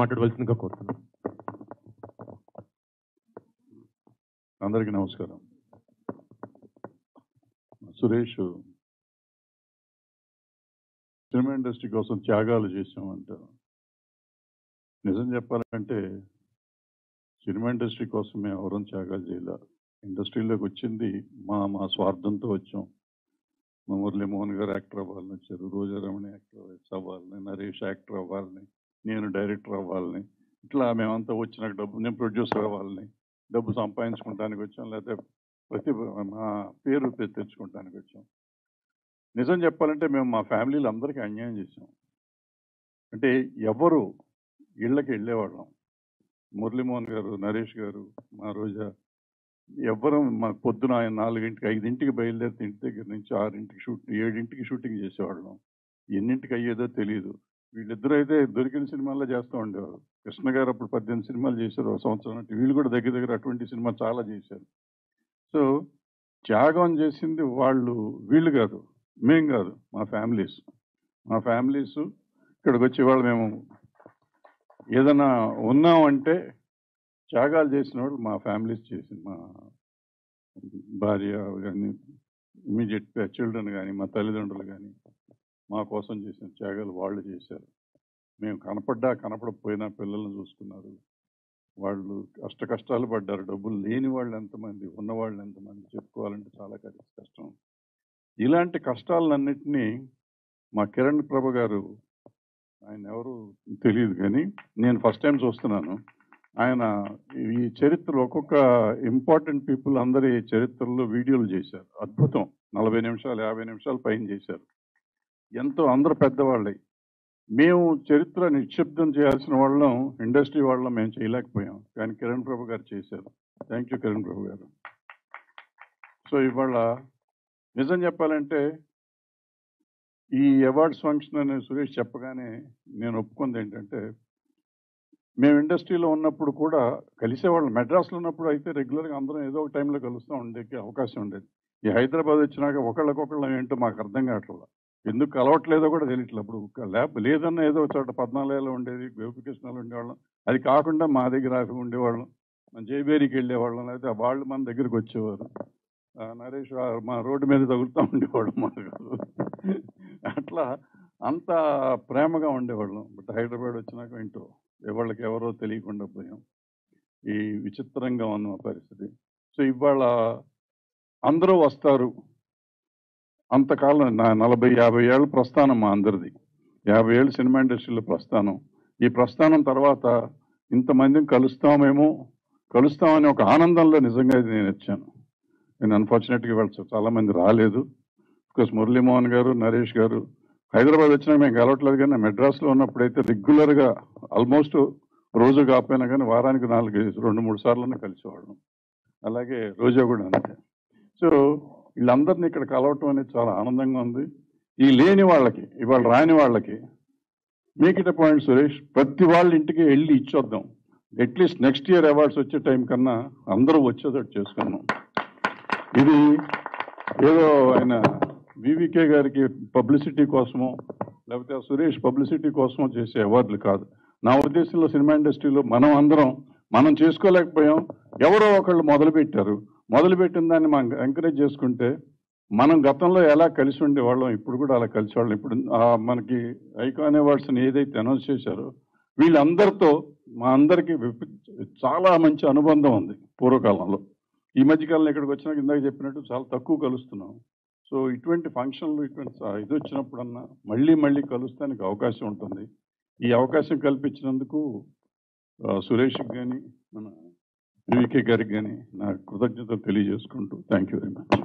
మాట్లాడవలసిందిగా కోరుతున్నాను. అందరికీ నమస్కారం. సురేష్ సినిమా ఇండస్ట్రీ కోసం త్యాగాలు చేసామంటారు. నిజం చెప్పాలంటే సినిమా ఇండస్ట్రీ కోసం మేము ఎవరం త్యాగాలు చేయలేదు. ఇండస్ట్రీలోకి వచ్చింది మా స్వార్థంతో వచ్చాం. మా మురళీమోహన్ గారు యాక్టర్ అవ్వాలని వచ్చారు, రోజారమణ యాక్టర్ అవ్వాలని, నరేష్ యాక్టర్ అవ్వాలని, నేను డైరెక్టర్ అవ్వాలని, ఇట్లా మేమంతా వచ్చినాక డబ్బు నేను ప్రొడ్యూసర్ అవ్వాలని, డబ్బు సంపాదించుకోవడానికి వచ్చాం, లేకపోతే మా పేరు తెచ్చుకోవడానికి వచ్చాం. నిజం చెప్పాలంటే మేము మా ఫ్యామిలీలో అందరికీ అన్యాయం చేసాం. అంటే ఎవరు ఇళ్ళకి వెళ్ళేవాళ్ళం, మురళీమోహన్ గారు, నరేష్ గారు, మా రోజా, ఎవ్వరం మా పొద్దున 4ంటికి 5ంటికి బయలుదేరితే ఇంటి దగ్గర నుంచి 6ంటికి 7ంటికి షూటింగ్ చేసేవాళ్ళం. ఎన్నింటికి అయ్యేదో తెలియదు. వీళ్ళిద్దరూ అయితే దొరికిన సినిమాల్లో చేస్తూ ఉండేవారు. కృష్ణ గారు అప్పుడు 18 సినిమాలు చేశారు ఒక సంవత్సరం. అంటే వీళ్ళు కూడా దగ్గర దగ్గర అటువంటి సినిమా చాలా చేశారు. సో త్యాగం చేసింది వాళ్ళు, వీళ్ళు కాదు, మేం కాదు, మా ఫ్యామిలీస్ ఇక్కడికి వచ్చేవాళ్ళు. మేము ఏదైనా ఉన్నామంటే త్యాగాలు చేసిన వాళ్ళు మా ఫ్యామిలీస్ చేసింది. మా భార్య కానీ, ఇమీడియట్ చిల్డ్రన్ కానీ, మా తల్లిదండ్రులు కానీ మా కోసం చేసిన త్యాగాలు వాళ్ళు చేశారు. మేము కనపడకపోయినా పిల్లల్ని చూసుకున్నారు. వాళ్ళు కష్టాలు పడ్డారు. డబ్బులు లేని వాళ్ళు ఎంతమంది, ఉన్నవాళ్ళు ఎంతమంది చెప్పుకోవాలంటే చాలా కష్టం. ఇలాంటి కష్టాలన్నింటినీ మా కిరణ్ ప్రభ గారు, ఆయన ఎవరు తెలియదు కానీ నేను ఫస్ట్ టైం చూస్తున్నాను. ఆయన ఈ చరిత్రలో ఒక్కొక్క ఇంపార్టెంట్ పీపుల్ అందరి చరిత్రలో వీడియోలు చేశారు. అద్భుతం. 40 నిమిషాలు 50 నిమిషాలు పైన చేశారు. ఎంతో అందరూ పెద్దవాళ్ళే. మేము చరిత్ర నిశ్శబ్దం చేయాల్సిన వాళ్ళం, ఇండస్ట్రీ వాళ్ళం మేము చేయలేకపోయాం. కానీ కిరణ్ ప్రభు గారు చేశారు. థ్యాంక్ యూ కిరణ్ ప్రభు గారు. సో ఇవాళ నిజం చెప్పాలంటే ఈ అవార్డ్స్ ఫంక్షన్ అని సురేష్ చెప్పగానే నేను ఒప్పుకుంది ఏంటంటే, మేము ఇండస్ట్రీలో ఉన్నప్పుడు కూడా కలిసేవాళ్ళం. మెడ్రాస్లో ఉన్నప్పుడు అయితే రెగ్యులర్గా అందరం ఏదో ఒక టైంలో కలుస్తూ ఉండే అవకాశం ఉండేది. ఈ హైదరాబాద్ వచ్చినాక ఒకళ్ళకొకళ్ళం ఏంటో మాకు అర్థం కావట్లేదు. ఎందుకు కలవట్లేదో కూడా తెలియట్లేదు. అప్పుడు ల్యాబ్ లేదన్నా ఏదో చోట 14 ఉండేది, గోపికృష్ణలో ఉండేవాళ్ళం. అది కాకుండా మా దగ్గర ఉండేవాళ్ళం, మన జైబేరికి వెళ్ళేవాళ్ళం, లేకపోతే వాళ్ళు మన దగ్గరికి వచ్చేవారు. నరేష్ మా రోడ్డు మీద తగులుతూ ఉండేవాడు మాకు. అట్లా అంత ప్రేమగా ఉండేవాళ్ళం. బట్ హైదరాబాద్ వచ్చినాక ఏంటో ఎవరికి ఎవరో తెలియకుండా పోయాం. ఈ విచిత్రంగా ఉన్న పరిస్థితి. సో ఇవాళ అందరూ వస్తారు. అంతకాలం 40-50 ఏళ్ళ ప్రస్థానం మా అందరిది. 50 ఏళ్ళు సినిమా ఇండస్ట్రీలో ప్రస్థానం. ఈ ప్రస్థానం తర్వాత ఇంతమందిని కలుస్తామని ఒక ఆనందంలో నిజంగా నేను వచ్చాను. నేను అన్ఫార్చునేట్గా ఇవాళ చాలామంది రాలేదు. బికాస్ మురళీమోహన్ గారు, నరేష్ గారు హైదరాబాద్ వచ్చినా మేము కలవట్లేదు. కానీ మెడ్రాస్లో ఉన్నప్పుడైతే రెగ్యులర్గా ఆల్మోస్ట్ రోజు కాకపోయినా కానీ వారానికి 2-3 సార్లు కలిసేవాళ్ళం. అలాగే రోజా కూడా అంతే. సో వీళ్ళందరినీ ఇక్కడ కలవటం అనేది చాలా ఆనందంగా ఉంది. ఈ లేని వాళ్ళకి, ఇవాళ రాని వాళ్ళకి make it a point Suresh, ప్రతి వాళ్ళ ఇంటికి వెళ్ళి ఇచ్చొద్దాం. అట్లీస్ట్ నెక్స్ట్ ఇయర్ అవార్డ్స్ వచ్చే టైం కన్నా అందరూ వచ్చేటట్టు చేసుకున్నాం. ఇది ఏదో ఆయన వివికే గారికి పబ్లిసిటీ కోసమో లేకపోతే సురేష్ పబ్లిసిటీ కోసమో చేసే అవార్డులు కాదు. నా ఉద్దేశంలో సినిమా ఇండస్ట్రీలో మనం చేసుకోలేకపోయాం, ఎవరో ఒకళ్ళు మొదలుపెట్టిన దాన్ని మనం ఎంకరేజ్ చేసుకుంటే, మనం గతంలో ఎలా కలిసి ఉండేవాళ్ళం ఇప్పుడు కూడా అలా కలిసేవాళ్ళం. ఇప్పుడు మనకి ఐకాన్ అవార్డ్స్ని ఏదైతే అనౌన్స్ చేశారో వీళ్ళందరితో మా అందరికీ చాలా మంచి అనుబంధం ఉంది పూర్వకాలంలో. ఈ మధ్యకాలంలో ఇక్కడికి వచ్చినాక ఇందాక చెప్పినట్టు చాలా తక్కువ కలుస్తున్నాం. సో ఇటువంటి ఫంక్షన్లు ఇది వచ్చినప్పుడన్నా మళ్ళీ కలుస్తానికి అవకాశం ఉంటుంది. ఈ అవకాశం కల్పించినందుకు సురేష్కి కానీ మన వివికే గారికి కానీ నా కృతజ్ఞతలు తెలియజేసుకుంటూ థ్యాంక్ యూ వెరీ మచ్.